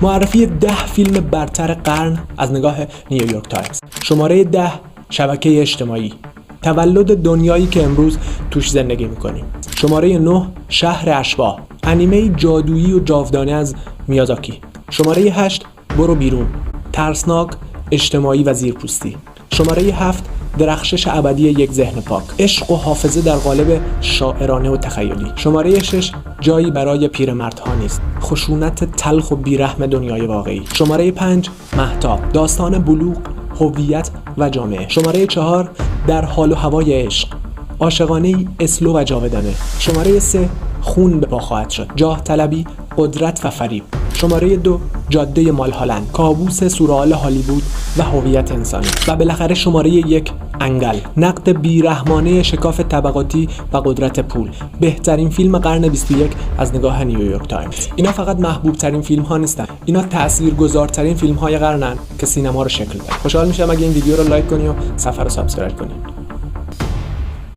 معرفی 10 فیلم برتر قرن از نگاه نیویورک تایمز. شماره 10 شبکه اجتماعی، تولد دنیایی که امروز توش زندگی میکنیم. شماره 9 شهر اشباح، انیمه جادویی و جاودانه از میازاکی. شماره 8 برو بیرون، ترسناک، اجتماعی و زیرپوستی. شماره 7 درخشش ابدی یک ذهن پاک، عشق و حافظه در قالب شاعرانه و تخیلی. شماره 6 جایی برای پیرمردها نیست، خشونت تلخ و بیرحم دنیای واقعی. شماره 5 مهتاب، داستان بلوغ، هویت و جامعه. شماره 4 در حال و هوای عشق، عاشقانه‌ای اسلو و جاودانه. شماره 3 خون به پا خواهد شد، جاه طلبی، قدرت و فریب. شماره 2 جاده مالهالند، کابوس سورئال هالیوود و هویت انسانی. و بالاخره شماره 1 انگل، نقد بیرحمانه شکاف طبقاتی و قدرت پول. بهترین فیلم قرن 21 از نگاه نیویورک تایمز. اینا فقط محبوب ترین فیلم ها نیستن، اینا تاثیرگذارترین فیلم های قرنن که سینما رو شکل دادن. خوشحال میشم اگه این ویدیو رو لایک کنی و صفحه رو سابسکرایب کنی.